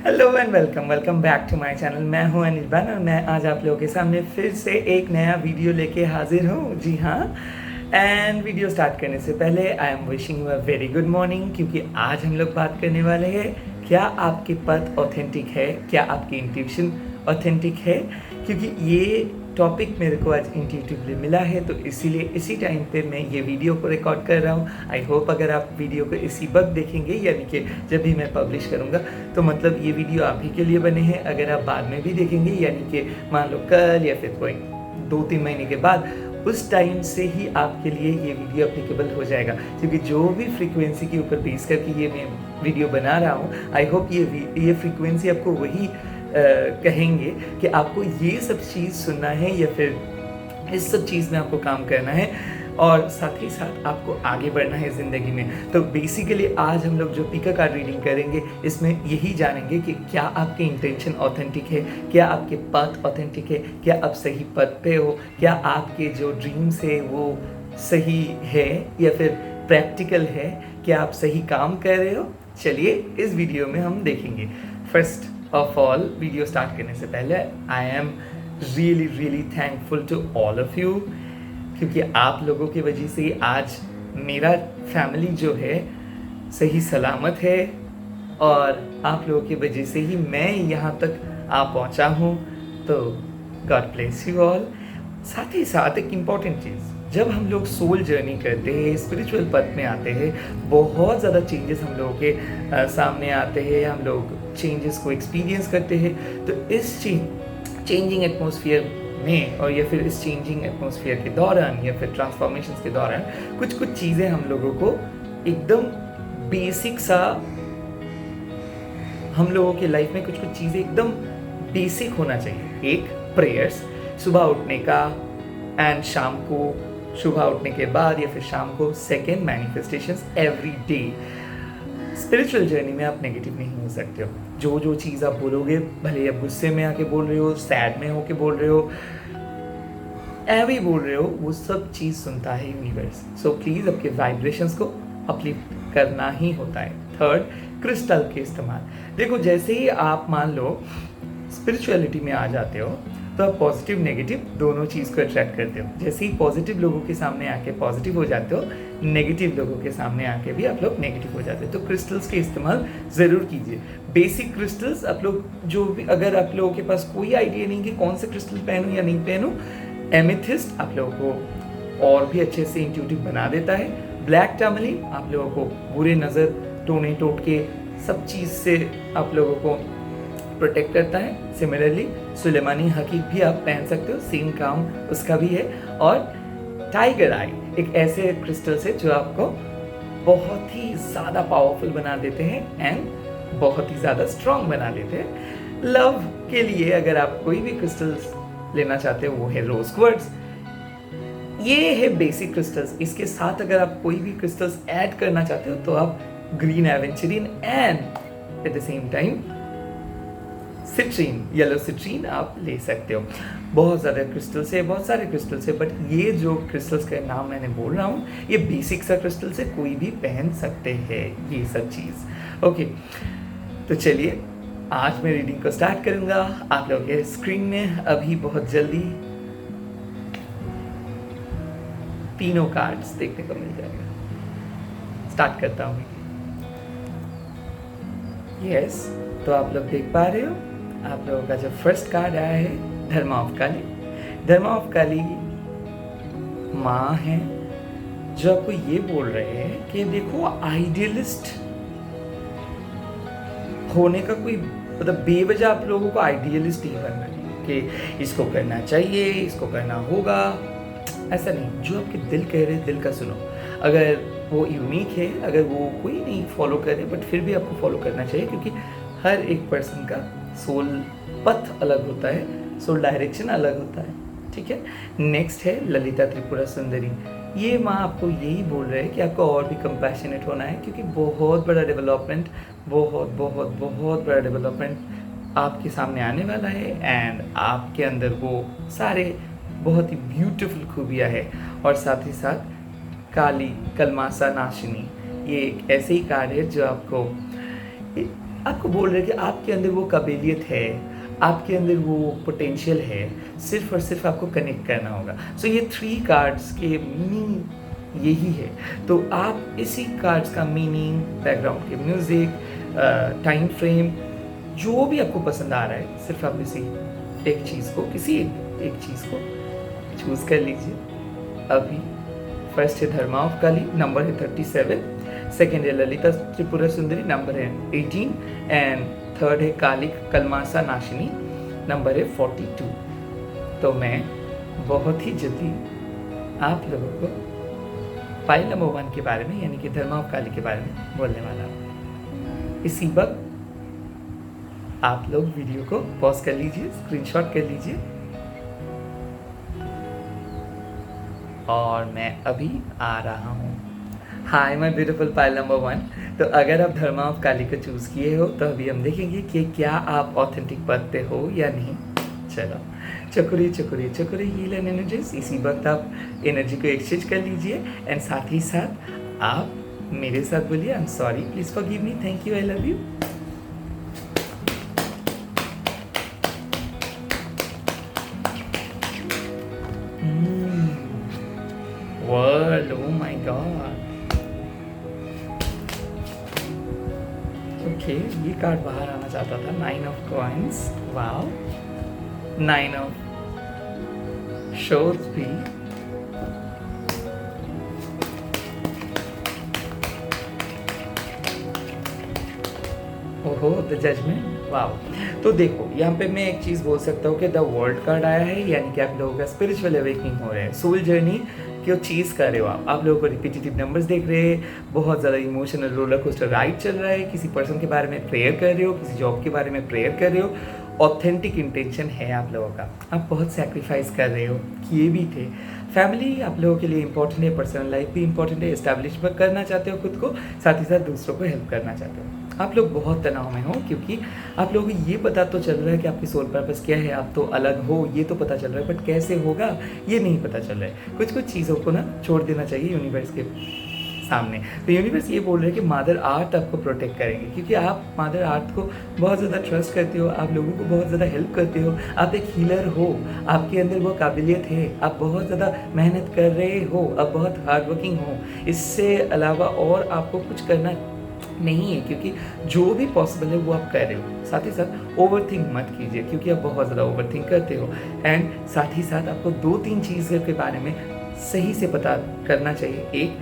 Hello and welcome back to my channel. मैं हूं अनिर्बान और मैं आज आप लोगों के सामने फिर से एक नया वीडियो लेके हाजिर हूं। जी हाँ, एंड वीडियो स्टार्ट करने से पहले I am wishing you a very good morning, क्योंकि आज हम लोग बात करने वाले हैं क्या आपकी पथ ऑथेंटिक है, क्या आपकी इंट्यूशन ऑथेंटिक है। क्योंकि ये टॉपिक मेरे को आज इंट्यूटिवली मिला है, तो इसीलिए इसी टाइम पे मैं ये वीडियो को रिकॉर्ड कर रहा हूँ। आई होप अगर आप वीडियो को इसी वक्त देखेंगे, यानी कि जब भी मैं पब्लिश करूँगा, तो मतलब ये वीडियो आप ही के लिए बने हैं। अगर आप बाद में भी देखेंगे, यानी कि मान लो कल या फिर कोई 2-3 महीने के बाद, उस टाइम से ही आपके लिए ये वीडियो अप्लीकेबल हो जाएगा। क्योंकि जो भी फ्रीक्वेंसी के ऊपर बेस करके ये मैं वीडियो बना रहा हूँ, आई होप ये फ्रीक्वेंसी आपको वही कहेंगे कि आपको ये सब चीज़ सुनना है या फिर इस सब चीज़ में आपको काम करना है और साथ ही साथ आपको आगे बढ़ना है ज़िंदगी में। तो बेसिकली आज हम लोग जो पिका कार्ड रीडिंग करेंगे, इसमें यही जानेंगे कि क्या आपकी इंटेंशन ऑथेंटिक है, क्या आपके पथ ऑथेंटिक है, क्या आप सही पथ पे हो, क्या आपके जो ड्रीम्स है वो सही है या फिर प्रैक्टिकल है, क्या आप सही काम कर रहे हो। चलिए इस वीडियो में हम देखेंगे। First of all, video start करने से पहले I am really thankful to all of you, क्योंकि आप लोगों की वजह से ही आज मेरा फैमिली जो है सही सलामत है और आप लोगों की वजह से ही मैं यहाँ तक आ पहुँचा हूँ। तो गॉड ब्लेस यू ऑल। साथ ही साथ एक इम्पॉर्टेंट चीज़, जब हम लोग सोल जर्नी करते हैं, स्पिरिचुअल पथ में आते हैं, बहुत ज़्यादा चेंजेस हम लोगों के सामने आते हैं, हम लोग चेंजेस को एक्सपीरियंस करते हैं। तो इस चेंजिंग एटमॉस्फेयर में और या फिर इस चेंजिंग एटमॉस्फेयर के दौरान या फिर ट्रांसफॉर्मेशंस के दौरान कुछ चीज़ें हम लोगों को एकदम बेसिक सा, हम लोगों की लाइफ में कुछ चीज़ें एकदम बेसिक होना चाहिए। एक प्रेयर्स, सुबह उठने का एंड शाम को, सुबह उठने के बाद या फिर शाम को। Second, manifestations every day. Spiritual journey में आप नेगेटिव नहीं हो सकते हो। जो चीज़ आप बोलोगे, भले आप गुस्से में आके बोल रहे हो, सैड में होके बोल रहे हो, एवी बोल रहे हो, वो सब चीज़ सुनता है यूनिवर्स। सो प्लीज़ आपके वाइब्रेशंस को अपलिफ्ट करना ही होता है। थर्ड, क्रिस्टल के इस्तेमाल। देखो, जैसे ही आप मान लो स्पिरिचुअलिटी में आ जाते हो, तो आप पॉजिटिव नेगेटिव दोनों चीज़ को अट्रैक्ट करते हो। जैसे ही पॉजिटिव लोगों के सामने आके पॉजिटिव हो जाते हो, नेगेटिव लोगों के सामने आके भी आप लोग नेगेटिव हो जाते हो। तो क्रिस्टल्स के इस्तेमाल ज़रूर कीजिए। बेसिक क्रिस्टल्स आप लोग जो भी, अगर आप लोगों के पास कोई आइडिया नहीं कि कौन से क्रिस्टल पहनूं या नहीं पहनूं, एमेथिस्ट आप लोगों को और भी अच्छे से इंट्यूटिव बना देता है। ब्लैक टर्मलिन आप लोगों को बुरे नज़र, टोने टोटके सब चीज़ से आप लोगों को प्रोटेक्ट करता है। सिमिलरली सुलेमानी हकीक भी आप पहन सकते हो, सेम काम उसका भी है। और टाइगर आई एक ऐसे क्रिस्टल्स है जो आपको बहुत ही ज़्यादा पावरफुल बना देते हैं एंड बहुत ही ज़्यादा स्ट्रॉन्ग बना देते हैं। लव के लिए अगर आप कोई भी क्रिस्टल्स लेना चाहते हो, वो है रोज क्वार्ट्ज। ये है बेसिक क्रिस्टल्स। इसके साथ अगर आप कोई भी क्रिस्टल्स ऐड करना चाहते हो, तो आप green aventurine and at the same time citrine, yellow citrine आप ले सकते हो। बहुत ज़्यादा क्रिस्टल्स है, बहुत सारे क्रिस्टल्स है, बट ये जो क्रिस्टल्स का नाम मैंने बोल रहा हूँ, ये बेसिक सा क्रिस्टल्स है, कोई भी पहन सकते हैं ये सब चीज़। ओके, तो चलिए आज मैं रीडिंग को स्टार्ट करूँगा। आप लोगों के स्क्रीन में अभी बहुत जल्दी तीनों कार्ड्स देखने को मिल जाएगा। स्टार्ट करता हूँ। यस, तो आप लोग देख पा रहे हो, आप लोगों का जो फर्स्ट कार्ड आया है, धर्मा ऑफ काली। धर्मा ऑफ काली माँ है जो आपको ये बोल रहे हैं कि देखो, आइडियलिस्ट होने का कोई मतलब बेवजह आप लोगों को आइडियलिस्ट नहीं बनना है कि इसको करना चाहिए, इसको करना होगा, ऐसा नहीं। जो आपके दिल कह रहे, दिल का सुनो। अगर वो यूनिक है, अगर वो कोई नहीं फॉलो करे, बट फिर भी आपको फॉलो करना चाहिए, क्योंकि हर एक पर्सन का सोल पथ अलग होता है, सोल डायरेक्शन अलग होता है। ठीक है। नेक्स्ट है ललिता त्रिपुरा सुंदरी। ये माँ आपको यही बोल रहे हैं कि आपको और भी कंपैशनेट होना है, क्योंकि बहुत बड़ा डेवलपमेंट, बहुत बड़ा डेवलपमेंट आपके सामने आने वाला है एंड आपके अंदर वो सारे बहुत ही ब्यूटीफुल खूबियाँ है। और साथ ही साथ काली कलमासा नाशिनी, ये एक ऐसे ही कार्ड है जो आपको आपको बोल रहे हैं कि आपके अंदर वो काबिलियत है, आपके अंदर वो पोटेंशियल है, सिर्फ़ और सिर्फ़ आपको कनेक्ट करना होगा। सो ये 3 कार्ड्स के मीनिंग यही है। तो आप इसी कार्ड्स का मीनिंग, बैकग्राउंड के म्यूज़िक, टाइम फ्रेम, जो भी आपको पसंद आ रहा है, सिर्फ़ आप इसी एक चीज़ को, किसी एक चीज़ को चूज़ कर लीजिए अभी। फर्स्ट है धर्मावकाली, नंबर है 37, सेकंड है ललिता त्रिपुरा सुंदरी, नंबर है 18 एंड थर्ड है कालिक कलमासा नाशिनी, नंबर है 42। तो मैं बहुत ही जल्दी आप लोगों को फाइल नंबर 1 के बारे में, यानी कि धर्मावकाली के बारे में बोलने वाला हूँ। इसी वक्त आप लोग वीडियो को पॉज कर लीजिए, स्क्रीनशॉट कर लीजिए, और मैं अभी आ रहा हूँ। हाय माय ब्यूटीफुल पाइल नंबर 1। तो अगर आप धर्मावकाली को चूज़ किए हो तो अभी हम देखेंगे कि क्या आप ऑथेंटिक पद पे हो या नहीं। चलो, चकुरी चकुरी चकुरी हील एंड एनर्जीज। इसी वक्त आप एनर्जी को एक्सचेंज कर लीजिए एंड साथ ही साथ आप मेरे साथ बोलिए, I am sorry, please forgive me, thank you, I love you. World, oh my god। Okay, ये कार्ड बाहर आना चाहता था, 9 of coins, wow, 9 of shores भी, ओहो, द जजमेंट, वाओ। तो देखो, यहाँ पे मैं एक चीज़ बोल सकता हूँ कि द वर्ल्ड कार्ड आया है, यानी कि आप लोगों का स्पिरिचुअल अवेकनिंग हो रहा है, सोल जर्नी क्यों चीज़ कर रहे हो आप लोगों को रिपीटेटिव नंबर्स देख रहे हैं, बहुत ज़्यादा इमोशनल रोलर कोस्टर राइड चल रहा है, किसी पर्सन के बारे में प्रेयर कर रहे हो, किसी जॉब के बारे में प्रेयर कर रहे हो, ऑथेंटिक इंटेंशन है आप लोगों का, आप बहुत सेक्रीफाइस कर रहे हो, किए भी थे। फैमिली आप लोगों के लिए इंपॉर्टेंट है, पर्सनल लाइफ भी इंपॉर्टेंट है, इस्टेब्लिश करना चाहते हो खुद को, साथ ही साथ दूसरों को हेल्प करना चाहते हो। आप लोग बहुत तनाव में हो क्योंकि आप लोगों को ये पता तो चल रहा है कि आपकी सोल पर्पस क्या है, आप तो अलग हो, ये तो पता चल रहा है, बट कैसे होगा ये नहीं पता चल रहा है। कुछ कुछ चीज़ों को ना छोड़ देना चाहिए यूनिवर्स के सामने। तो यूनिवर्स ये बोल रहे हैं कि मदर अर्थ आपको प्रोटेक्ट करेंगे, क्योंकि आप मदर अर्थ को बहुत ज़्यादा ट्रस्ट करते हो, आप लोगों को बहुत ज़्यादा हेल्प करते हो, आप एक हीलर हो, आपके अंदर वो काबिलियत है, आप बहुत ज़्यादा मेहनत कर रहे हो, आप बहुत हार्ड वर्किंग हो। इससे अलावा और आपको कुछ करना नहीं है, क्योंकि जो भी पॉसिबल है वो आप कर रहे हो। साथ ही साथ ओवर थिंक मत कीजिए, क्योंकि आप बहुत ज़्यादा ओवर थिंक करते हो। एंड साथ ही साथ आपको 2-3 चीज़ के बारे में सही से पता करना चाहिए। एक,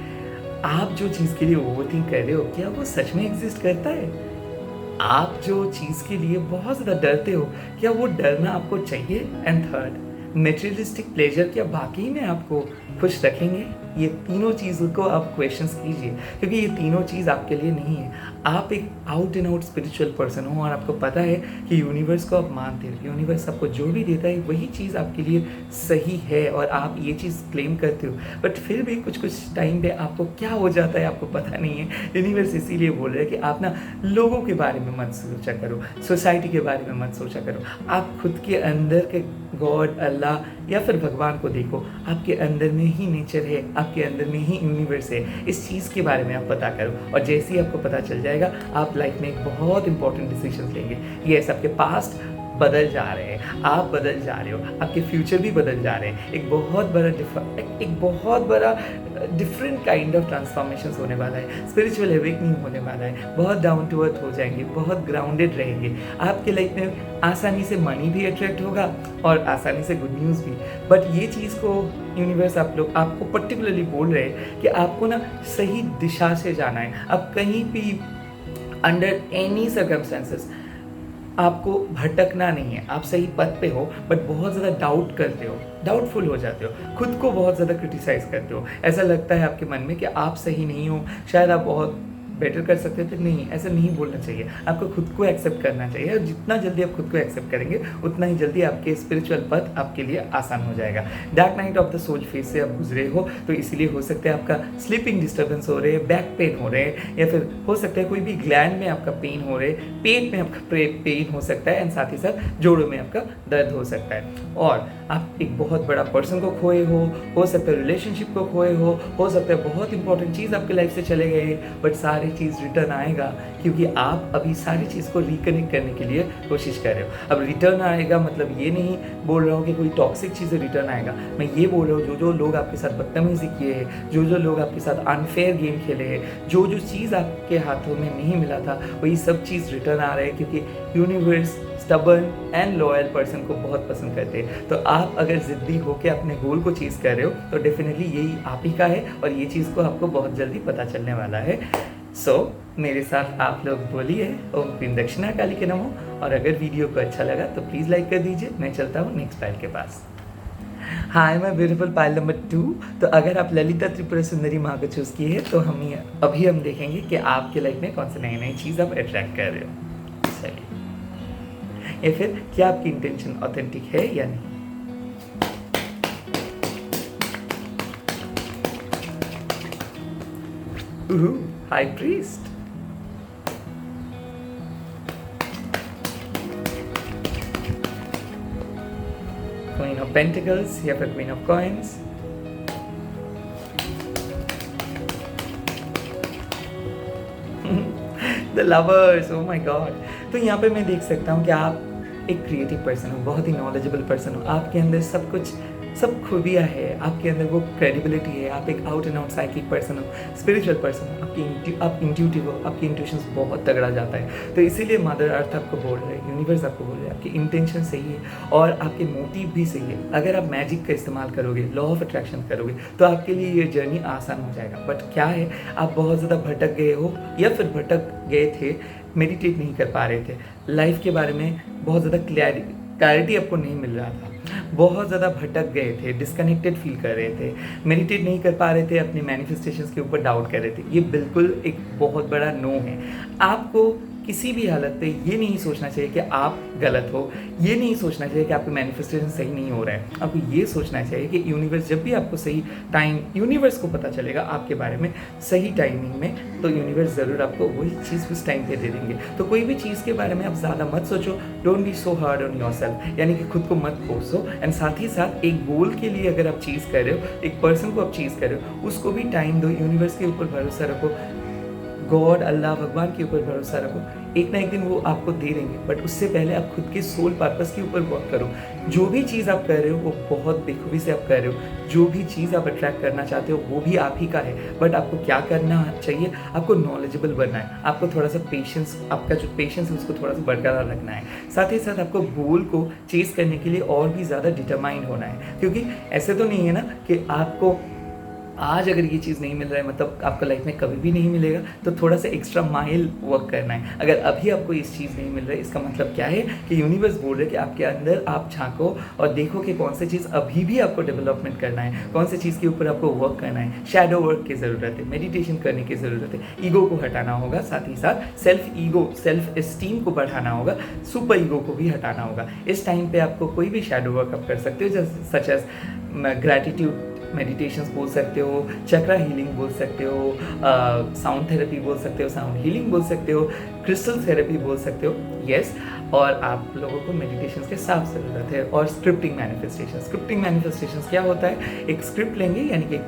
आप जो चीज़ के लिए ओवर थिंक कर रहे हो, क्या वो सच में एग्जिस्ट करता है? आप जो चीज़ के लिए बहुत ज़्यादा डरते हो, क्या वो डरना आपको चाहिए? एंड थर्ड, मेटेरियलिस्टिक प्लेजर क्या वाकई में आपको खुश रखेंगे? ये तीनों चीज़ों को आप क्वेश्चंस कीजिए, क्योंकि ये तीनों चीज़ आपके लिए नहीं है। आप एक out and out spiritual person हो और आपको पता है कि यूनिवर्स को आप मानते हो, यूनिवर्स आपको जो भी देता है वही चीज़ आपके लिए सही है और आप ये चीज़ क्लेम करते हो। बट फिर भी कुछ कुछ टाइम पे आपको क्या हो जाता है आपको पता नहीं है। यूनिवर्स इसीलिए बोल रहा है कि आप ना लोगों के बारे में मत सोचा करो, सोसाइटी के बारे में मत सोचा करो, आप खुद के अंदर के गॉड, अल्लाह या फिर भगवान को देखो। आपके अंदर में ही नेचर है, आपके अंदर में ही यूनिवर्स है। इस चीज़ के बारे में आप पता करो, और जैसे ही आपको पता चल जाएगा आप लाइफ में एक बहुत इंपॉर्टेंट डिसीजन लेंगे। यस, आपके पास्ट बदल जा रहे हैं, आप बदल जा रहे हो, आपके फ्यूचर भी बदल जा रहे हैं। एक बहुत बड़ा डिफरेंट काइंड ऑफ ट्रांसफॉर्मेशन होने वाला है, स्पिरिचुअल अवेकनिंग होने वाला है। बहुत डाउन टू अर्थ हो जाएंगे, बहुत ग्राउंडेड रहेंगे। आपके लाइफ में आसानी से मनी भी अट्रैक्ट होगा और आसानी से गुड न्यूज़ भी। बट ये चीज़ को यूनिवर्स आपको पर्टिकुलरली बोल रहे हैं कि आपको ना सही दिशा से जाना है। आप कहीं भी अंडर एनी सर्कमस्टेंसेस आपको भटकना नहीं है। आप सही पथ पे हो, बट बहुत ज़्यादा डाउट करते हो, डाउटफुल हो जाते हो, खुद को बहुत ज़्यादा क्रिटिसाइज़ करते हो। ऐसा लगता है आपके मन में कि आप सही नहीं हो, शायद आप बहुत बेटर कर सकते थे। नहीं, ऐसा नहीं बोलना चाहिए। आपको खुद को एक्सेप्ट करना चाहिए, और जितना जल्दी आप खुद को एक्सेप्ट करेंगे उतना ही जल्दी आपके स्पिरिचुअल पथ आपके लिए आसान हो जाएगा। Dark night of the soul phase से आप गुजरे हो, तो इसीलिए हो सकता है आपका स्लीपिंग डिस्टर्बेंस हो रहे हैं, बैक पेन हो रहे हैं, या फिर हो सकता है कोई भी ग्लैंड में आपका पेन हो रहे, पेट में आपका पेन हो सकता है, एंड साथ ही साथ जोड़ों में आपका दर्द हो सकता है। और आप एक बहुत बड़ा पर्सन को खोए हो सकता है रिलेशनशिप को खोए हो सकता है बहुत इंपॉर्टेंट चीज़ आपके लाइफ से चले गए, बट सारे सारी चीज़ रिटर्न आएगा, क्योंकि आप अभी सारी चीज़ को रिकनेक्ट करने के लिए कोशिश कर रहे हो। अब रिटर्न आएगा मतलब ये नहीं बोल रहा हूँ कि कोई टॉक्सिक चीज़ें रिटर्न आएगा, मैं ये बोल रहा हूँ जो लोग आपके साथ बदतमीज़ी किए हैं, जो लोग आपके साथ अनफेयर गेम खेले हैं, जो चीज़ आपके हाथों में नहीं मिला था, वही सब चीज़ रिटर्न आ रहा है, क्योंकि universe stubborn and loyal person को बहुत पसंद करते हैं। तो आप अगर ज़िद्दी होकर अपने गोल को चीज़ कर रहे हो तो डेफिनेटली यही आप ही का है, और ये चीज़ को आपको बहुत जल्दी पता चलने वाला है। सो मेरे साथ आप लोग बोलिए ओम क्रीम दक्षिणा काली के नमो, और अगर वीडियो को अच्छा लगा तो प्लीज़ लाइक कर दीजिए। मैं चलता हूँ नेक्स्ट पायल के पास। Hi my beautiful pile number 2। तो अगर आप ललिता त्रिपुरा सुंदरी माँ को चूज़ किए हैं तो अभी हम देखेंगे कि आपके लाइफ में कौन सी नई नई चीज़ आप अट्रैक्ट कर रहे हो। चलिए, या फिर क्या आपकी इंटेंशन ऑथेंटिक है या नहीं। High priest, queen of pentacles या फिर queen of coins, the lovers. Oh my God. तो यहाँ पे मैं देख सकता हूँ कि आप एक क्रिएटिव पर्सन हो, बहुत ही नॉलेजेबल पर्सन हो, आपके अंदर सब खूबियाँ है, आपके अंदर वो क्रेडिबिलिटी है, आप एक out and out psychic person हो, स्पिरिचुअल पर्सन हो, आप इंट्यूटिव हो, आपकी इंट्यूशंस बहुत तगड़ा जाता है। तो इसीलिए मदर अर्थ आपको बोल रहे हैं, यूनिवर्स आपको बोल रहे हैं, आपकी इंटेंशन सही है और आपके मोटिव भी सही है। अगर आप मैजिक का इस्तेमाल करोगे, लॉ ऑफ अट्रैक्शन करोगे, तो आपके लिए ये जर्नी आसान हो जाएगा। बट क्या है, आप बहुत ज़्यादा भटक गए हो या फिर भटक गए थे, मेडिटेट नहीं कर पा रहे थे, लाइफ के बारे में बहुत ज़्यादा क्लैरिटी आपको नहीं मिल रहा था, बहुत ज़्यादा भटक गए थे, डिस्कनेक्टेड फील कर रहे थे, मेडिटेट नहीं कर पा रहे थे, अपने मैनिफेस्टेशंस के ऊपर डाउट कर रहे थे। ये बिल्कुल एक बहुत बड़ा नो है। आपको किसी भी हालत पे ये नहीं सोचना चाहिए कि आप गलत हो, ये नहीं सोचना चाहिए कि आपका मैनिफेस्टेशन सही नहीं हो रहा है। आपको ये सोचना चाहिए कि यूनिवर्स जब भी आपको सही टाइम, यूनिवर्स को पता चलेगा आपके बारे में सही टाइमिंग में, तो यूनिवर्स ज़रूर आपको वही चीज़ उस टाइम पे दे देंगे। तो कोई भी चीज़ के बारे में आप ज़्यादा मत सोचो, don't be so hard on yourself, यानी कि खुद को मत कोसो। एंड साथ ही साथ एक गोल के लिए अगर आप चीज़ कर रहे हो, एक पर्सन को आप चीज़ कर रहे हो, उसको भी टाइम दो, यूनिवर्स के ऊपर भरोसा रखो, गॉड अल्लाह भगवान के ऊपर भरोसा रखो, एक ना एक दिन वो आपको दे देंगे। बट उससे पहले आप खुद के सोल पर्पस के ऊपर वर्क करो। जो भी चीज़ आप कर रहे हो वो बहुत बेखूबी से आप कर रहे हो, जो भी चीज़ आप अट्रैक्ट करना चाहते हो वो भी आप ही का है। बट आपको क्या करना चाहिए, आपको नॉलेजेबल बनना है, आपको थोड़ा सा पेशेंस, आपका जो पेशेंस है उसको थोड़ा सा बरकरार रखना है। साथ ही साथ आपको गोल को चेज़ करने के लिए और भी ज़्यादा डिटरमाइंड होना है, क्योंकि ऐसे तो नहीं है ना कि आपको आज अगर ये चीज़ नहीं मिल रहा है मतलब आपको लाइफ में कभी भी नहीं मिलेगा, तो थोड़ा सा एक्स्ट्रा माइल वर्क करना है। अगर अभी आपको इस चीज़ नहीं मिल रहा है, इसका मतलब क्या है कि यूनिवर्स बोल रहे हैं कि आपके अंदर आप झांको और देखो कि कौन सी चीज़ अभी भी आपको डेवलपमेंट करना है, कौन सी चीज़ के ऊपर आपको वर्क करना है। शैडो वर्क की ज़रूरत है, मेडिटेशन करने की ज़रूरत है, ईगो को हटाना होगा, साथ ही साथ सेल्फ एस्टीम को बढ़ाना होगा, सुपर ईगो को भी हटाना होगा। इस टाइम पे आपको कोई भी शैडो वर्क आप कर सकते हो, जैसे सच एज ग्रैटिट्यूड मेडिटेशंस बोल सकते हो, चक्रा हीलिंग बोल सकते हो, साउंड थेरेपी बोल सकते हो, साउंड हीलिंग बोल सकते हो, क्रिस्टल थेरेपी बोल सकते हो। यस, और आप लोगों को मेडिटेशंस के साथ ज़रूरत है। और स्क्रिप्टिंग मैनिफेस्टेशंस क्या होता है, एक स्क्रिप्ट लेंगे यानी कि एक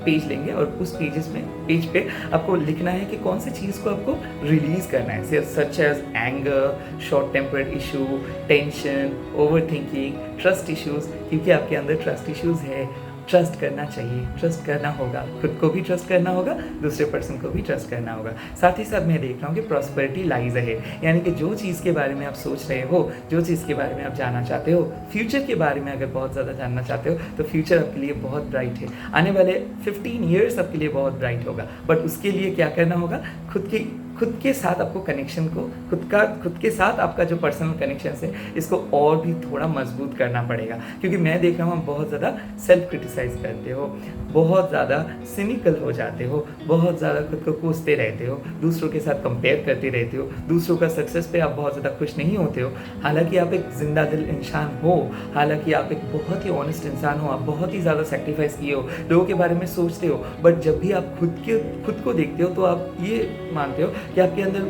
पेज लेंगे और उस पेज पे आपको लिखना है कि कौन सी चीज़ को आपको रिलीज़ करना है, such as anger, short tempered issue, tension, over thinking, trust issues, क्योंकि आपके अंदर ट्रस्ट इश्यूज़ है। ट्रस्ट करना चाहिए, ट्रस्ट करना होगा, खुद को भी ट्रस्ट करना होगा, दूसरे पर्सन को भी ट्रस्ट करना होगा। साथ ही साथ मैं देख रहा हूँ कि प्रॉस्पेरिटी लाइज अहेड, यानी कि जो चीज़ के बारे में आप सोच रहे हो, जो चीज़ के बारे में आप जानना चाहते हो, फ्यूचर के बारे में अगर बहुत ज़्यादा जानना चाहते हो, तो फ्यूचर आपके लिए बहुत ब्राइट है। आने वाले 15 ईयर्स आपके लिए बहुत ब्राइट होगा। बट उसके लिए क्या करना होगा, खुद के साथ आपको कनेक्शन को, खुद के साथ आपका जो पर्सनल कनेक्शन है इसको और भी थोड़ा मजबूत करना पड़ेगा। क्योंकि मैं देख रहा हूँ बहुत ज़्यादा सेल्फ क्रिटिसाइज करते हो, बहुत ज़्यादा सिनिकल हो जाते हो, बहुत ज़्यादा खुद को कोसते रहते हो, दूसरों के साथ कंपेयर करते रहते हो, दूसरों का सक्सेस पे आप बहुत ज़्यादा खुश नहीं होते हो। हालांकि आप एक जिंदा दिल इंसान हो, हालांकि आप एक बहुत ही ऑनेस्ट इंसान हो, आप बहुत ही ज़्यादा सेक्रीफाइस किए हो, लोगों के बारे में सोचते हो। बट जब भी आप खुद को देखते हो तो आप ये मानते हो कि आपके अंदर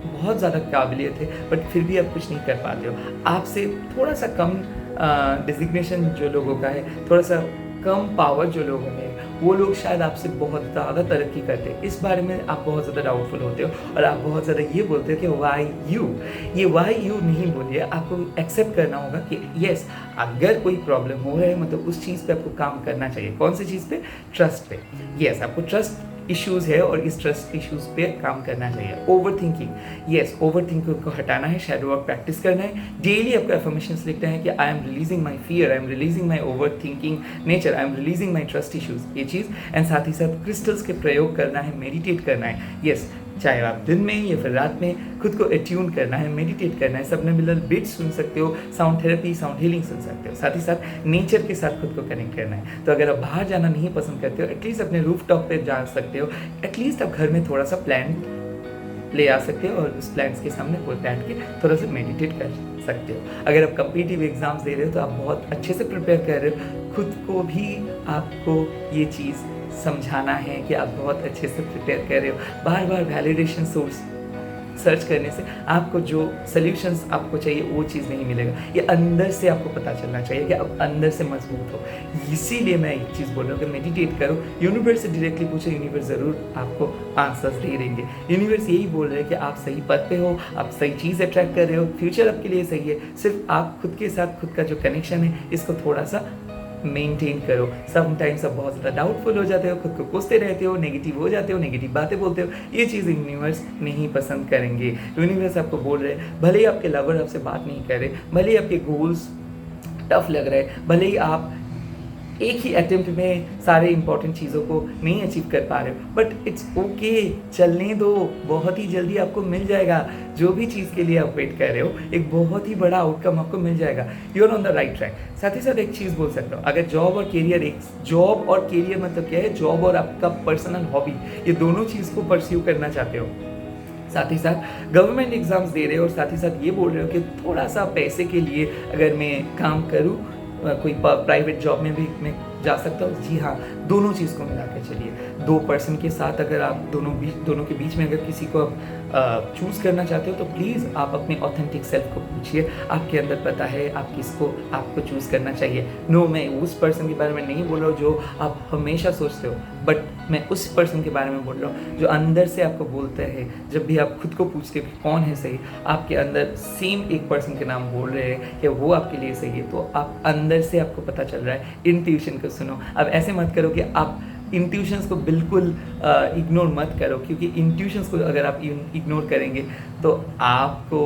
बहुत ज़्यादा काबिलियत है, बट फिर भी आप कुछ नहीं कर पाते हो। आपसे थोड़ा सा कम डिजिग्नेशन जो लोगों का है, थोड़ा सा कम पावर जो लोगों में है, वो लोग शायद आपसे बहुत ज़्यादा तरक्की करते हैं। इस बारे में आप बहुत ज़्यादा डाउटफुल होते हो और आप बहुत ज़्यादा ये बोलते हो कि वाई यू। ये वाई यू नहीं बोलिए, आपको एक्सेप्ट करना होगा कि येस, अगर कोई प्रॉब्लम हो रहा है मतलब उस चीज़ पे आपको काम करना चाहिए। कौन सी चीज़ पे? ट्रस्ट पे। येस, आपको ट्रस्ट इश्यूज है और इस ट्रस्ट इश्यूज पे काम करना चाहिए। Over thinking, yes, over thinking को हटाना है, शैडो वर्क प्रैक्टिस करना है। डेली आपको एफर्मेशंस लिखना है कि I am releasing my fear, I am releasing my over thinking nature, I am releasing my trust issues, ये चीज़। एंड साथ ही साथ क्रिस्टल्स के प्रयोग करना है, मेडिटेट करना है। येस, चाहे आप दिन में या फिर रात में खुद को एट्यून करना है, मेडिटेट करना है। सबलिमिनल बीट्स सुन सकते हो, साउंड थेरेपी, साउंड हीलिंग सुन सकते हो। साथ ही साथ नेचर के साथ खुद को कनेक्ट करना है। तो अगर आप बाहर जाना नहीं पसंद करते हो, एटलीस्ट अपने रूफ टॉप पर जा सकते हो। एटलीस्ट आप घर में थोड़ा सा प्लांट ले आ सकते हो और उस प्लांट्स के सामने बैठ के थोड़ा सा मेडिटेट कर सकते हो। अगर आप कम्पिटिटिव एग्जाम्स दे रहे हो तो आप बहुत अच्छे से प्रिपेयर कर रहे हो। खुद को भी आपको ये चीज़ समझाना है कि आप बहुत अच्छे से प्रिपेयर कर रहे हो। बार बार वैलिडेशन सोर्स सर्च करने से आपको जो सॉल्यूशंस आपको चाहिए वो चीज़ नहीं मिलेगा। ये अंदर से आपको पता चलना चाहिए कि आप अंदर से मजबूत हो। इसीलिए मैं एक चीज़ बोल रहा हूँ कि मेडिटेट करो, यूनिवर्स से डायरेक्टली पूछो, यूनिवर्स ज़रूर आपको आंसर्स दे देंगे। यूनिवर्स यही बोल रहे हैं कि आप सही पथ पे हो, आप सही चीज़ अट्रैक्ट कर रहे हो, फ्यूचर आपके लिए सही है। सिर्फ आप खुद के साथ खुद का जो कनेक्शन है इसको थोड़ा सा मेंटेन करो। समटाइम्स आप बहुत ज़्यादा डाउटफुल हो जाते हो, खुद को कोसते रहते हो, नेगेटिव हो जाते हो, नेगेटिव बातें बोलते हो। ये चीज़ यूनिवर्स नहीं पसंद करेंगे। यूनिवर्स आपको बोल रहे हैं, भले ही आपके लवर आपसे बात नहीं कर रहे, भले ही आपके गोल्स टफ लग रहे, भले ही आप एक ही अटेम्प्ट में सारे इंपॉर्टेंट चीज़ों को नहीं अचीव कर पा रहे हो, बट इट्स ओके, चलने दो, बहुत ही जल्दी आपको मिल जाएगा। जो भी चीज़ के लिए आप वेट कर रहे हो, एक बहुत ही बड़ा आउटकम आपको मिल जाएगा। You are on the right track. साथ ही साथ एक चीज़ बोल सकता हूँ, अगर जॉब और कैरियर मतलब क्या है, जॉब और आपका पर्सनल हॉबी, ये दोनों चीज़ को परस्यू करना चाहते हो, साथ ही साथ गवर्नमेंट एग्जाम्स दे रहे हो और साथ ही साथ ये बोल रहे हो कि थोड़ा सा पैसे के लिए अगर मैं काम करूँ, कोई प्राइवेट जॉब में भी मैं जा सकता हूँ। जी हाँ, दोनों चीज़ को मिला के चलिए। 2 पर्सन के साथ अगर आप दोनों के बीच में अगर किसी को आप चूज़ करना चाहते हो तो प्लीज़ आप अपने ऑथेंटिक सेल्फ को पूछिए। आपके अंदर पता है आप किसको आपको चूज़ करना चाहिए। नो, मैं उस पर्सन के बारे में नहीं बोल रहा हूँ जो आप हमेशा सोचते हो, बट मैं उस पर्सन के बारे में बोल रहा हूँ जो अंदर से आपको बोलते हैं। जब भी आप खुद को पूछते हो कि कौन है सही, आपके अंदर सेम एक पर्सन के नाम बोल रहे हैं कि वो आपके लिए सही है, तो आप अंदर से आपको पता चल रहा है। इंट्यूशन को सुनो। अब ऐसे मत करो कि आप इंट्यूशंस को बिल्कुल इग्नोर मत करो, क्योंकि इंट्यूशंस को अगर आप इग्नोर करेंगे तो आपको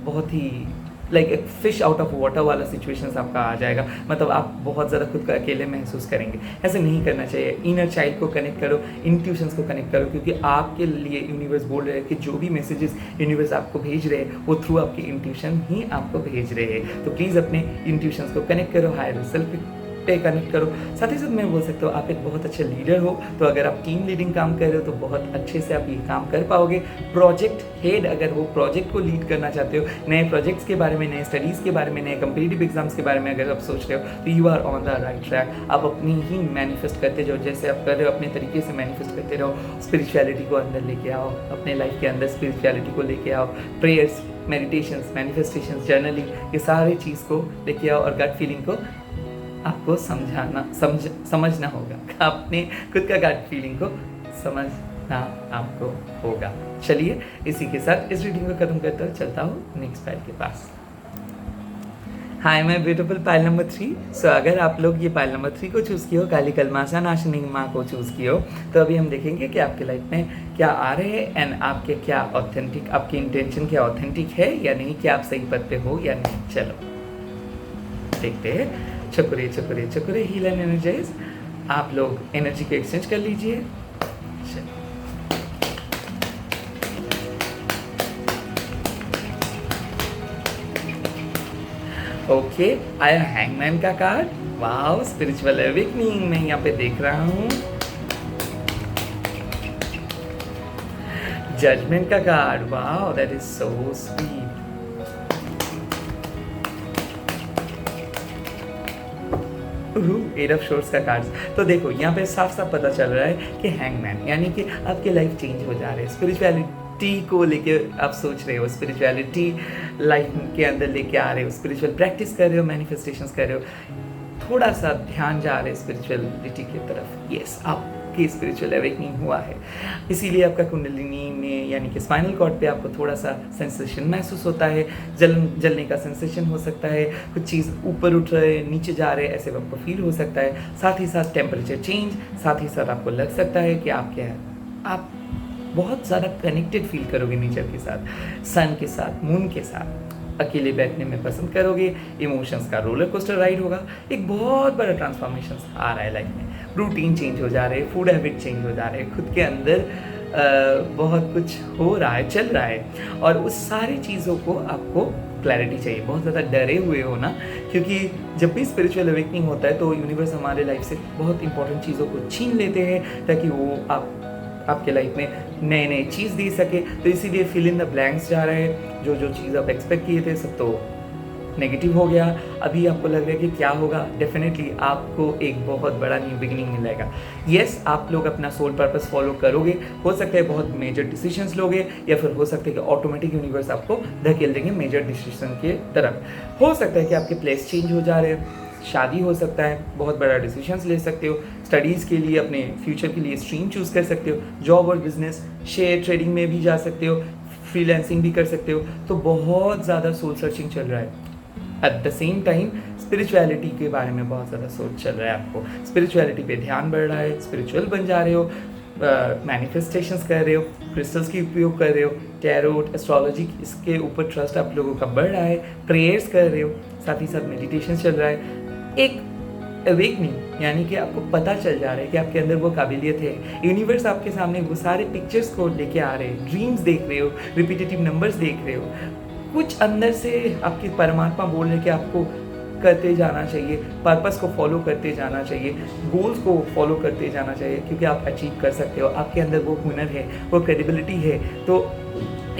बहुत ही लाइक एक फिश आउट ऑफ वाटर वाला सिचुएशंस आपका आ जाएगा। मतलब आप बहुत ज़्यादा खुद को अकेले महसूस करेंगे। ऐसे नहीं करना चाहिए। इनर चाइल्ड को कनेक्ट करो, इंट्यूशंस को कनेक्ट करो, क्योंकि आपके लिए यूनिवर्स बोल रहे हैं कि जो भी मैसेजेस यूनिवर्स आपको भेज रहे हैं वो थ्रू आपके इंट्यूशन ही आपको भेज रहे हैं। तो प्लीज़ अपने इंट्यूशंस को कनेक्ट करो, हायर सेल्फ पे कनेक्ट करो। साथ ही साथ मैं बोल सकता हूँ आप एक बहुत अच्छे लीडर हो, तो अगर आप टीम लीडिंग काम कर रहे हो तो बहुत अच्छे से आप ये काम कर पाओगे। प्रोजेक्ट हेड अगर वो प्रोजेक्ट को लीड करना चाहते हो, नए प्रोजेक्ट्स के बारे में, नए स्टडीज़ के बारे में, नए कम्पिटिटिव एग्जाम्स के बारे में अगर आप सोच रहे हो तो you are on the right track. आप अपनी ही मैनिफेस्ट करते जाओ, जैसे आप कर रहे हो अपने तरीके से मैनिफेस्ट करते रहो। स्पिरिचुअलिटी को अंदर लेके आओ, अपने लाइफ के अंदर स्पिरिचुअलिटी को लेके आओ। प्रेयर्स, मेडिटेशंस, मैनिफेस्टेशंस, जर्नलिंग, ये सारे चीज़ को लेके आओ और गट फीलिंग को आपको समझना होगा। अपने खुद का गट फीलिंग को समझना आपको होगा। चलिए इसी के साथ इस रीडिंग को खत्म करता हूँ, चलता हूँ नेक्स्ट पाइल के पास। Hi my beautiful pile number 3। So अगर आप लोग ये पाइल नंबर 3 को चूज़ किए हो, काली कलमाशा नाशनी माँ को चूज़ किए हो, तो अभी हम देखेंगे कि आपके लाइफ में क्या आ रहे हैं एंड आपके क्या ऑथेंटिक, आपकी इंटेंशन क्या ऑथेंटिक है या नहीं, क्या आप सही पथ पे हो या नहीं। चलो देखते हैं। चकुरे चकुरे चकुरे हील एंड एनर्जाइज। आप लोग एनर्जी को एक्सचेंज कर लीजिए। ओके, आया हैंगमैन का कार्ड। वाओ, स्पिरिचुअल अवेकनिंग मैं यहाँ पे देख रहा हूँ। जजमेंट का card, wow that is so sweet. Eight of swords का कार्ड्स। तो देखो यहाँ पे साफ साफ पता चल रहा है कि हैंगमैन यानी कि आपके लाइफ चेंज हो जा रहे हैं। स्पिरिचुअलिटी को लेके आप सोच रहे हो, स्पिरिचुअलिटी लाइफ के अंदर लेके आ रहे हो, स्पिरिचुअल प्रैक्टिस कर रहे हो, मैनिफेस्टेशंस कर रहे हो। थोड़ा सा ध्यान जा रहा है स्पिरिचुअलिटी की तरफ। यस, आपकी स्पिरिचुअल अवेकनिंग हुआ है, इसीलिए आपका कुंडलिनी में यानी कि स्पाइनल कॉर्ड पे आपको थोड़ा सा सेंसेशन महसूस होता है, जलने का सेंसेशन हो सकता है, कुछ चीज़ ऊपर उठ रहे नीचे जा रहे ऐसे आपको फील हो सकता है। साथ ही साथ टेम्परेचर चेंज, साथ ही साथ आपको लग सकता है कि आप बहुत ज़्यादा कनेक्टेड फील करोगे नेचर के साथ, सन के साथ, मून के साथ। अकेले बैठने में पसंद करोगे, इमोशंस का रोलर कोस्टर राइड होगा। एक बहुत बड़ा ट्रांसफॉर्मेशन आ रहा है लाइफ में, रूटीन चेंज हो जा रहे हैं, फूड हैबिट चेंज हो जा रहे हैं, खुद के अंदर बहुत कुछ हो रहा है, चल रहा है, और उस सारी चीज़ों को आपको क्लैरिटी चाहिए। बहुत ज़्यादा डरे हुए हो ना, क्योंकि जब भी स्पिरिचुअल अवेकनिंग होता है तो यूनिवर्स हमारे लाइफ से बहुत इंपॉर्टेंट चीज़ों को छीन लेते हैं ताकि वो आपके लाइफ में नए नए चीज़ दे सके। तो इसीलिए फिल इन द ब्लैंक्स जा रहे हैं। जो चीज़ आप एक्सपेक्ट किए थे सब तो नेगेटिव हो गया, अभी आपको लग रहा है कि क्या होगा। डेफिनेटली आपको एक बहुत बड़ा न्यू बिगिनिंग मिलेगा। यस, आप लोग अपना सोल पर्पस फॉलो करोगे, हो सकता है बहुत मेजर डिसीजंस लोगे, या फिर हो सकता है कि ऑटोमेटिक यूनिवर्स आपको धकेल देंगे मेजर डिसीजन के तरफ। हो सकता है कि आपके प्लेस चेंज हो जा रहे हैं, शादी हो सकता है, बहुत बड़ा डिसीजंस ले सकते हो, स्टडीज़ के लिए अपने फ्यूचर के लिए स्ट्रीम चूज़ कर सकते हो, जॉब और बिजनेस, शेयर ट्रेडिंग में भी जा सकते हो, फ्रीलांसिंग भी कर सकते हो। तो बहुत ज़्यादा सोल सर्चिंग चल रहा है। At the same time spirituality के बारे में बहुत ज़्यादा सोच चल रहा है, आपको स्पिरिचुअलिटी पे ध्यान बढ़ रहा है, स्पिरिचुअल बन जा रहे हो, मैनिफेस्टेशंस कर रहे हो, क्रिस्टल्स की उपयोग कर रहे हो, टैरोट, एस्ट्रोलॉजी, इसके ऊपर ट्रस्ट आप लोगों का बढ़ रहा है, प्रेयर्स कर रहे हो, साथ ही साथ मेडिटेशन चल रहा है। एक अवेकनिंग यानी कि आपको पता चल जा रहा है कि आपके अंदर वो काबिलियत है। यूनिवर्स आपके सामने वो सारे पिक्चर्स को लेके आ रहे हैं, ड्रीम्स देख रहे हो, रिपीटेटिव नंबर्स देख रहे हो, कुछ अंदर से आपकी परमात्मा बोल रहे कि आपको करते जाना चाहिए, पर्पस को फॉलो करते जाना चाहिए, गोल्स को फॉलो करते जाना चाहिए, क्योंकि आप अचीव कर सकते हो, आपके अंदर वो हुनर है, वो क्रेडिबिलिटी है। तो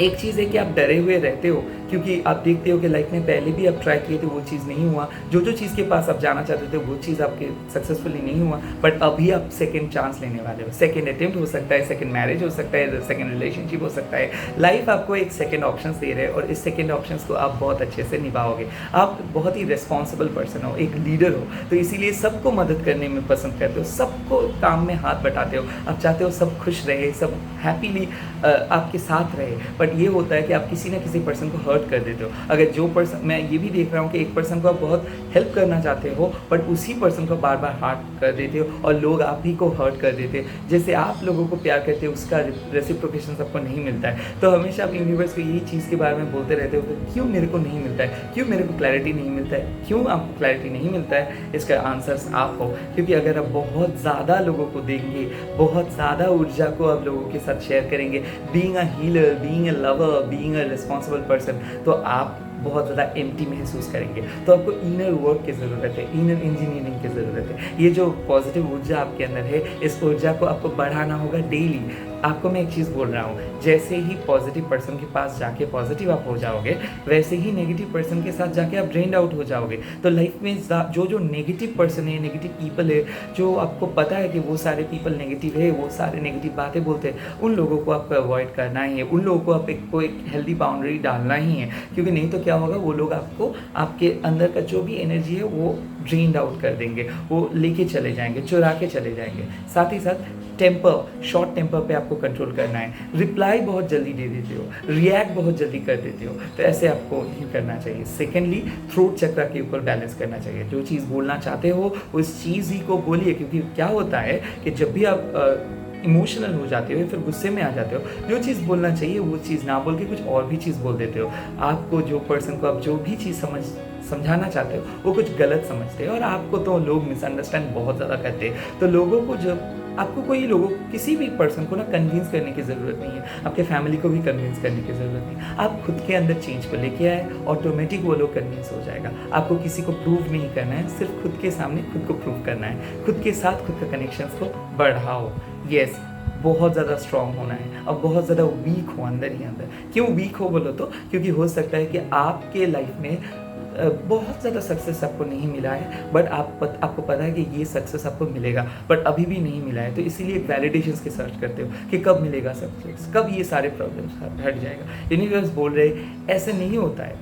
एक चीज़ है कि आप डरे हुए रहते हो, क्योंकि आप देखते हो कि लाइफ में पहले भी आप ट्राई किए थे, वो चीज़ नहीं हुआ, जो चीज़ के पास आप जाना चाहते थे वो चीज़ आपके सक्सेसफुली नहीं हुआ। बट अभी आप सेकंड चांस लेने वाले हो, सेकंड अटेम्प्ट हो सकता है, सेकंड मैरिज हो सकता है, सेकंड रिलेशनशिप हो सकता है। लाइफ आपको एक सेकंड ऑप्शन दे रहे हैं और इस सेकंड ऑप्शन को आप बहुत अच्छे से निभाओगे। आप बहुत ही रिस्पॉन्सिबल पर्सन हो, एक लीडर हो, तो इसीलिए सबको मदद करने में पसंद करते हो, सबको काम में हाथ बटाते हो, आप चाहते हो सब खुश रहे, सब हैप्पीली आपके साथ रहे। बट ये होता है कि आप किसी ना किसी पर्सन को हर्ट कर देते हो। अगर जो पर्सन, मैं ये भी देख रहा हूँ कि एक पर्सन को आप बहुत हेल्प करना चाहते हो बट उसी पर्सन को बार बार हर्ट कर देते हो और लोग आप ही को हर्ट कर देते हैं। जैसे आप लोगों को प्यार करते हो उसका रेसिप्रोकेशन सबको नहीं मिलता है। तो हमेशा आप यूनिवर्स को यही चीज़ के बारे में बोलते रहते हो कि क्यों मेरे को नहीं मिलता है, क्यों मेरे को क्लैरिटी नहीं मिलता है, क्यों आपको क्लैरिटी नहीं मिलता है। इसका आंसर्स आप हो, क्योंकि अगर आप बहुत ज़्यादा लोगों को देंगे, बहुत ज़्यादा ऊर्जा को आप लोगों के साथ शेयर करेंगे, being a healer, being a lover, being a responsible person, तो आप बहुत ज़्यादा एम्प्टी महसूस करेंगे। तो आपको इनर वर्क की ज़रूरत है, इनर इंजीनियरिंग की ज़रूरत है। ये जो पॉजिटिव ऊर्जा आपके अंदर है, इस ऊर्जा को आपको बढ़ाना होगा डेली। आपको मैं एक चीज़ बोल रहा हूँ, जैसे ही पॉजिटिव पर्सन के पास जाके पॉजिटिव आप हो जाओगे, वैसे ही नेगेटिव पर्सन के साथ जाके आप ड्रेन्ड आउट हो जाओगे। तो लाइफ में जो नेगेटिव पर्सन है, नेगेटिव पीपल है, जो आपको पता है कि वो सारे पीपल नेगेटिव है, वो सारे नेगेटिव बातें बोलते हैं, उन लोगों को आपको अवॉइड करना ही है। उन लोगों को आप एक हेल्दी बाउंड्री डालना ही है, क्योंकि नहीं तो क्या होगा, वो लोग आपको आपके अंदर का जो भी एनर्जी है वो ड्रेन्ड आउट कर देंगे, वो लेके चले जाएंगे, चुरा के चले जाएंगे। साथ ही साथ टेम्पर, शॉर्ट टेम्पर पे आपको कंट्रोल करना है। रिप्लाई बहुत जल्दी दे देते हो, रिएक्ट बहुत जल्दी कर देते हो, तो ऐसे आपको नहीं करना चाहिए। सेकेंडली, थ्रोट चक्र के ऊपर बैलेंस करना चाहिए। जो चीज़ बोलना चाहते हो उस चीज़ ही को बोलिए, क्योंकि क्या होता है कि जब भी आप इमोशनल हो जाते हो या फिर गुस्से में आ जाते हो, जो चीज़ बोलना चाहिए वो चीज़ ना बोल के कुछ और भी चीज़ बोल देते हो। आपको जो पर्सन को आप जो भी चीज़ समझाना चाहते हो वो कुछ गलत समझते हैं, और आपको तो लोग मिसअंडरस्टैंड बहुत ज़्यादा करते हैं। तो लोगों को जब आपको किसी भी पर्सन को ना कन्विंस करने की ज़रूरत नहीं है, आपके फैमिली को भी कन्विंस करने की ज़रूरत नहीं है। आप खुद के अंदर चेंज को लेके आए, ऑटोमेटिक वो लोग कन्विंस हो जाएगा। आपको किसी को प्रूव नहीं करना है, सिर्फ खुद के सामने खुद को प्रूव करना है। खुद के साथ खुद का कनेक्शंस को बढ़ाओ। यस, बहुत ज़्यादा स्ट्रॉन्ग होना है और बहुत ज़्यादा वीक हो अंदर ही अंदर। क्यों वीक हो बोलो तो, क्योंकि हो सकता है कि आपके लाइफ में बहुत ज़्यादा सक्सेस आपको नहीं मिला है, बट आपको पता है कि ये सक्सेस आपको मिलेगा, बट अभी भी नहीं मिला है। तो इसीलिए वैलिडेशंस की सर्च करते हो कि कब मिलेगा सक्सेस, कब ये सारे प्रॉब्लम्स हट जाएगा। यूनिवर्स बोल रहे ऐसे नहीं होता है,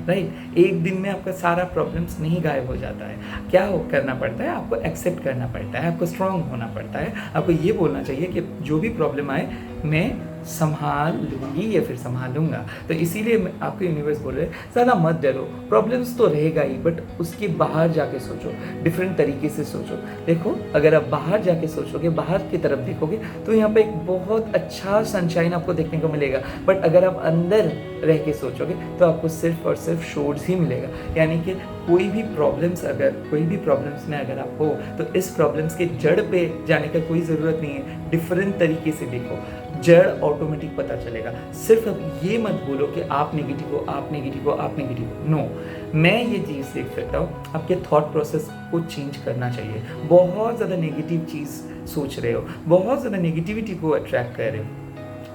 राइट। एक दिन में आपका सारा प्रॉब्लम्स नहीं गायब हो जाता है। क्या हो करना पड़ता है, आपको एक्सेप्ट करना पड़ता है, आपको स्ट्रांग होना पड़ता है। आपको ये बोलना चाहिए कि जो भी प्रॉब्लम आए मैं संभाल लूँगी या फिर संभालूंगा। तो इसीलिए आपको यूनिवर्स बोल रहे हैं ज़्यादा मत डरो, प्रॉब्लम्स तो रहेगा ही, बट उसके बाहर जाके सोचो, डिफरेंट तरीके से सोचो। देखो अगर आप बाहर जाके सोचोगे, बाहर की तरफ देखोगे तो यहाँ पे एक बहुत अच्छा सनशाइन आपको देखने को मिलेगा। बट अगर आप अंदर रह के सोचोगे तो आपको सिर्फ और सिर्फ शोर्स ही मिलेगा। यानी कि कोई भी प्रॉब्लम्स में अगर आप हो तो इस प्रॉब्लम्स के जड़ पे जाने का कोई ज़रूरत नहीं है। डिफरेंट तरीके से देखो, जड़ ऑटोमेटिक पता चलेगा। सिर्फ अब ये मत बोलो कि आप नेगेटिव हो, आप नेगेटिव हो, आप नेगेटिव हो। नो, मैं ये चीज़ देख सकता हूँ आपके थॉट प्रोसेस को चेंज करना चाहिए। बहुत ज़्यादा नेगेटिव चीज़ सोच रहे हो, बहुत ज़्यादा नेगेटिविटी को अट्रैक्ट कर रहे हो,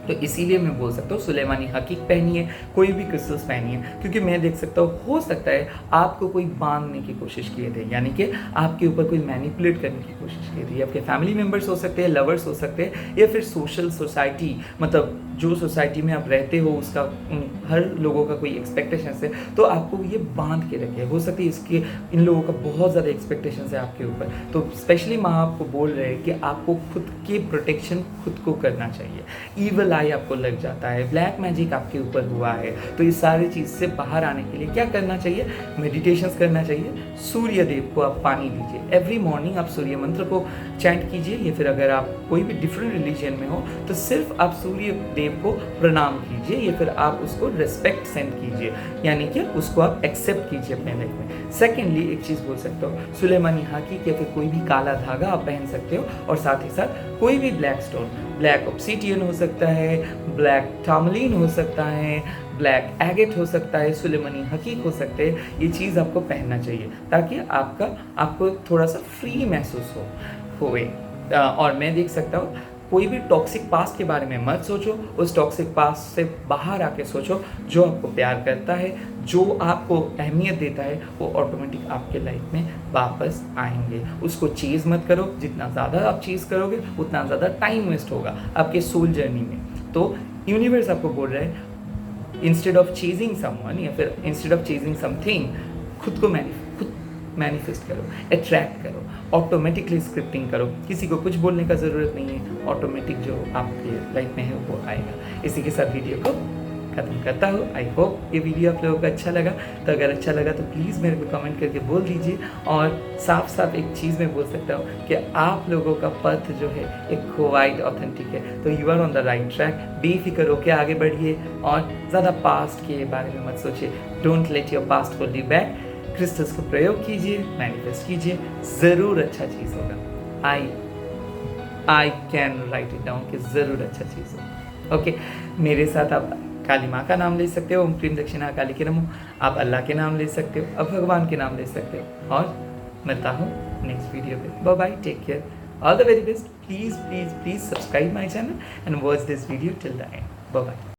तो इसीलिए मैं बोल सकता हूँ सुलेमानी हकीक पहनिए, कोई भी क्रिस्टल्स पहनिए। क्योंकि मैं देख सकता हूँ हो सकता है आपको कोई बांधने की कोशिश किए थे, यानी कि आपके ऊपर कोई मैनिपुलेट करने की कोशिश की थी। आपके फैमिली मेम्बर्स हो सकते हैं, लवर्स हो सकते हैं, या फिर सोशल सोसाइटी, मतलब जो सोसाइटी में आप रहते हो उसका हर लोगों का कोई एक्सपेक्टेशन है, तो आपको ये बांध के रखे। हो सकती है इसके इन लोगों का बहुत ज़्यादा एक्सपेक्टेशन है आपके ऊपर। तो स्पेशली माँ आपको बोल रहे हैं कि आपको खुद के प्रोटेक्शन खुद को करना चाहिए। ईवल आई आपको लग जाता है, ब्लैक मैजिक आपके ऊपर हुआ है, तो इस सारी चीज़ से बाहर आने के लिए क्या करना चाहिए, मेडिटेशंस करना चाहिए। सूर्य देव को आप पानी दीजिए। एवरी मॉर्निंग आप सूर्य मंत्र को चैंट कीजिए, या फिर अगर आप कोई भी डिफरेंट रिलीजन में हो तो सिर्फ आप सूर्य देव को प्रणाम कीजिए, या फिर आप उसको रिस्पेक्ट सेंड कीजिए, यानी कि उसको आप एक्सेप्ट कीजिए अपने लाइफ में। सेकेंडली एक चीज़ बोल सकता हूँ, सुलेमानी हकीक या फिर कोई भी काला धागा आप पहन सकते हो, और साथ ही साथ कोई भी ब्लैक स्टोन, ब्लैक ऑब्सिडियन हो सकता है, ब्लैक टामलिन हो सकता है, ब्लैक एगेट हो सकता है, सुलेमानी हकीक हो सकते हैं। ये चीज़ आपको पहनना चाहिए ताकि आपको थोड़ा सा फ्री महसूस होए। और मैं देख सकता हूँ कोई भी टॉक्सिक पास्ट के बारे में मत सोचो, उस टॉक्सिक पास्ट से बाहर आके सोचो। जो आपको प्यार करता है, जो आपको अहमियत देता है, वो ऑटोमेटिक आपके लाइफ में वापस आएंगे। उसको चीज़ मत करो, जितना ज़्यादा आप चीज़ करोगे उतना ज़्यादा टाइम वेस्ट होगा आपके सोल जर्नी में। तो यूनिवर्स आपको बोल रहा है इंस्टेड ऑफ चेजिंग समवन या फिर इंस्टेड ऑफ चेजिंग समथिंग, खुद को मैनिफेस्ट करो, अट्रैक्ट करो, ऑटोमेटिकली स्क्रिप्टिंग करो। किसी को कुछ बोलने का ज़रूरत नहीं है, ऑटोमेटिक जो आपके लाइफ में है वो आएगा। इसी के साथ वीडियो को ख़त्म करता हूँ। आई होप ये वीडियो आप लोगों को अच्छा लगा। तो अगर अच्छा लगा तो प्लीज़ मेरे को कमेंट करके बोल दीजिए। और साफ साफ एक चीज़ मैं बोल सकता हूँ कि आप लोगों का पथ जो है एक क्वाइट ऑथेंटिक है, तो you are on the right track. बेफिक्र होकर आगे बढ़िए और ज़्यादा पास्ट के बारे में मत सोचिए। Don't let your past hold you back. Crystals को प्रयोग कीजिए, मैनिफेस्ट कीजिए, ज़रूर अच्छा चीज़ होगा। I can write it down कि ज़रूर अच्छा चीज़ होगा। ओके, मेरे साथ आप काली माँ का नाम ले सकते हो, ओम क्रीम दक्षिणा काली के नमो। आप अल्लाह के नाम ले सकते हो, आप भगवान के नाम ले सकते हो। और मिलता हूँ नेक्स्ट वीडियो पे। Bye bye, take care, all the very best. Please please please subscribe my channel and watch this video till the end. Bye bye.